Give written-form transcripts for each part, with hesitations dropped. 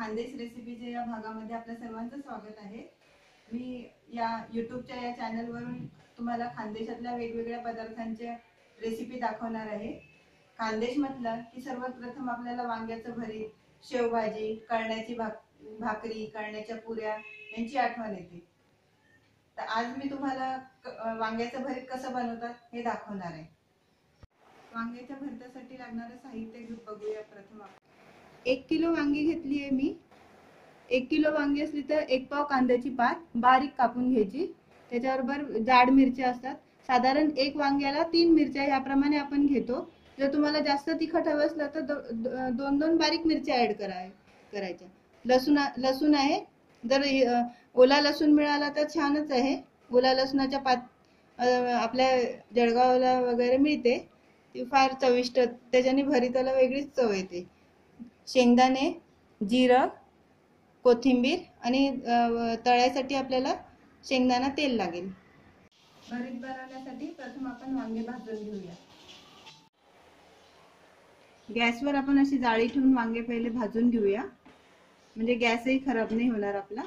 खानदेश रेसिपीच्या या भागामध्ये आपल्या सर्वांचं स्वागत आहे। मी या यूट्यूबच्या या चॅनलवरून तुम्हाला खानदेशातल्या वेगवेगळ्या पदार्थांच्या रेसिपी दाखवणार आहे। खानदेश म्हटलं की सर्वात प्रथम आपल्याला वांग्याचं भरीत, शेवभाजी, कळण्याची भाकरी, कळण्याच्या पुऱ्या यांची आठवण येते। तर आज मी तुम्हाला वांग्याचं भरीत कसं बनवतात हे दाखवणार आहे। वांग्याच्या भरतासाठी लागणारे साहित्य बघूया। प्रथम 1 किलो वांगी घेतली आहे मी। 1 किलो वांगी असली तर 1 पाव कांद्याची पात बारीक कापून घ्यायची। त्याच्याबरोबर जाड मिरच्या असतात। साधारण 1 वांग्याला 3 मिरच्या याप्रमाणे आपण घेतो। जर तुम्हाला जास्त तिखट हवं असलं तर 2 बारीक मिरच्या ऍड करायच्या। लसूण आहे। जर ओला लसूण मिळाला तर छानच आहे। ओला लसणाच्या पात आपल्या जळगावला वगैरे मिळते, ती फार चविष्ट, त्याच्याने भरीताला वेगळीच चव येते। शेंगदाणे, जिरं, कोथिंबीर आणि तळायसाठी आपल्याला शेंगदाणा तेल लागेल। भरीत बनवण्यासाठी प्रथम आपण वांगे भाजून घेऊया। गॅसवर आपण अशी जाळी ठेवून वांगे पहिले भाजून घेऊया, म्हणजे गॅसही खराब नाही होणार आपला।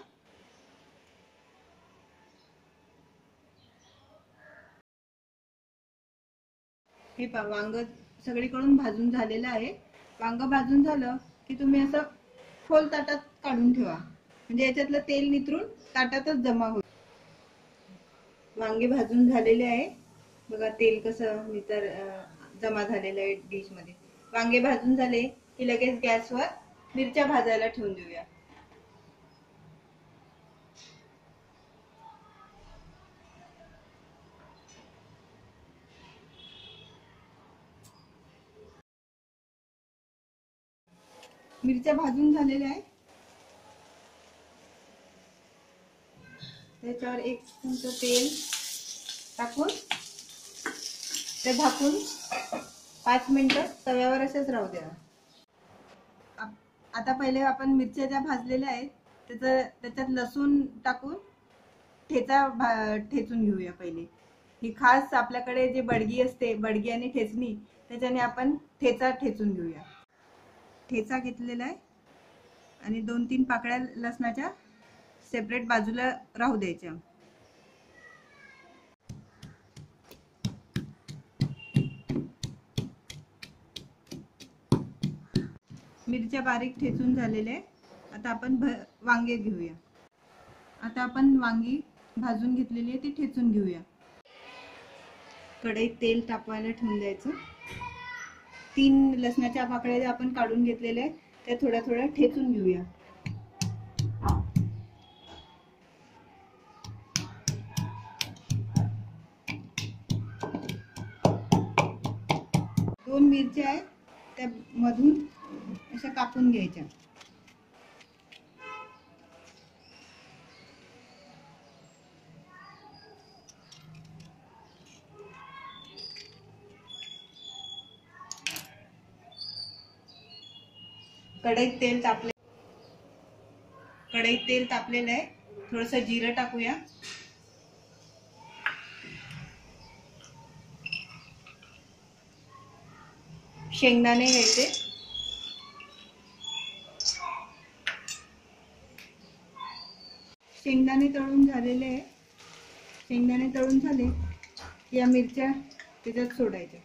हे पहा, वांग सगळीकडून भाजून झालेलं आहे। वांग भाजून झालं की तुम्ही असं खोल ताटात काढून ठेवा, म्हणजे याच्यातलं तेल नितरून ताटातच जमा होईल। वांगे भाजून झालेले आहे, बघा तेल कसं जमा झालेलं आहे डिश मध्ये। वांगे भाजून झाले की लगेच गॅसवर मिरच्या भाजायला ठेवून देऊया। मिरच्या भाजून झालेल्या आहे, त्याच्यावर 1 चमचा तेल टाकून ते झाकून 5 मिनिटं तव्यावर असेच राहू द्या। आता पहिले आपण मिरच्या ज्या भाजलेल्या आहेत त्याच्यात लसूण टाकून ठेचून घेऊया पहिले। ही खास आपल्याकडे जे बडगी असते, बडगी आणि ठेचणी, त्याच्याने आपण ठेचा ठेचून घेऊया। ठेचा घेतलेला आहे आणि 2-3 पाकळ्या लसणाच्या सेपरेट बाजूला राहू द्यायच्या। मिरच्या बारीक ठेचून झालेल्या आहे। आता आपण वांगे घेऊया। आता आपण वांगी भाजून घेतलेली आहे ती ठेचून घेऊया। कढईत तेल तापवायला ठेवून द्यायचं। 3 लसणाच्या पाकळ्या ज्या आपण काढून घेतलेल्या आहेत त्या थोड्या थोड्या ठेचून घेऊया। दोन मिरच्या आहेत त्या मधून अशा कापून घ्यायच्या। कढईत तेल तापलेलं आहे, थोडंसं जिरं टाकूया। शेंगदाणे घ्यायचे, शेंगदाणे तळून झालेले आहे। शेंगदाणे तळून झाले की या मिरच्या त्याच्यात सोडायच्या।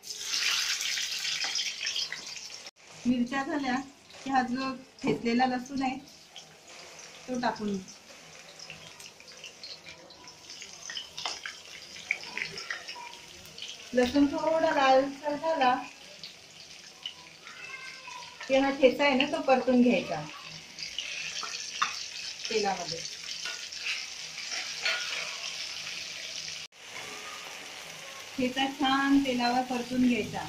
मिरच्या झाल्या की हा जो ठेचलेला लसूण आहे तो टाकून, लसूण थोडा लालसर झाला की हा ठेचा आहे ना तो परतून घ्यायचा तेलामध्ये। ठेचा छान तेलावर परतून घ्यायचा।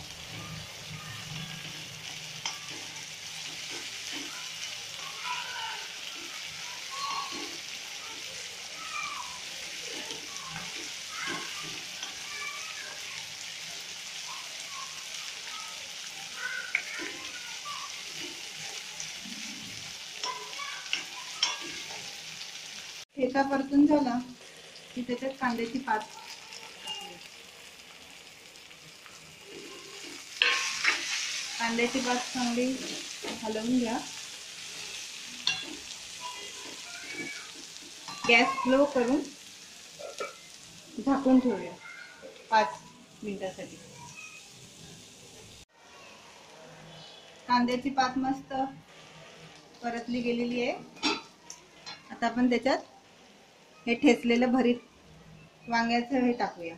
ठेचा परतून झाला की त्याच्यात कांद्याची पात, चांगली हलवून घ्या। गॅस स्लो करून झाकून ठेवूया 5 मिनिटांसाठी. कांद्याची पात मस्त परतली गेलेली आहे. आता आपण त्याच्यात हे ठेचलेलं भरीत वांग्याचं हे टाकूया.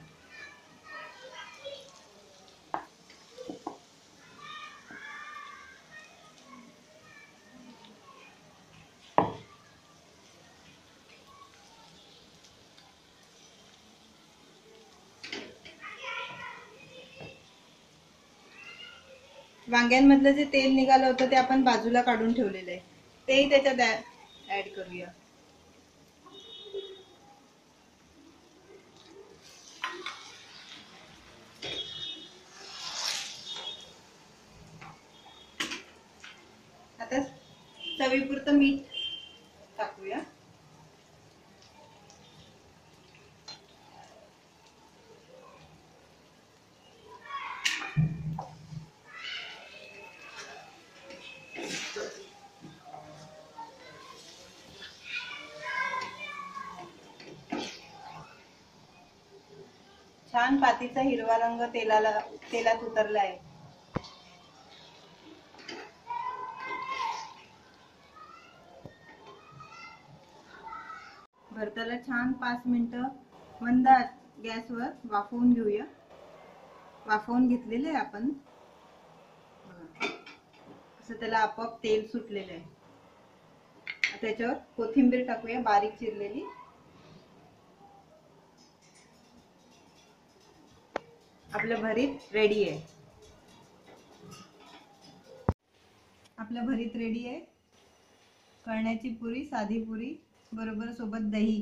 वांग्यांमधलं जे तेल निघालं होतं ते आपण बाजूला काढून ठेवलेलं आहे, तेही त्याच्यात ऍड करूया. आता चवीपुरतं मीठ टाकूया. छान पातीचा हिरवा रंग तेलात उतरला आहे. भरताला छान 5 मिनिटं मंद गॅसवर वाफवून घेऊया. वाफवून घेतलेले आहे आपण. असं त्याला आपोआप तेल सुटलेलं आहे. त्याच्यावर कोथिंबीर टाकूया बारीक चिरलेली. आपलं भरीत रेडी आहे. आपलं भरीत रेडी आहे. कळण्याची पुरी, साधी पुरी बरोबर सोबत दही.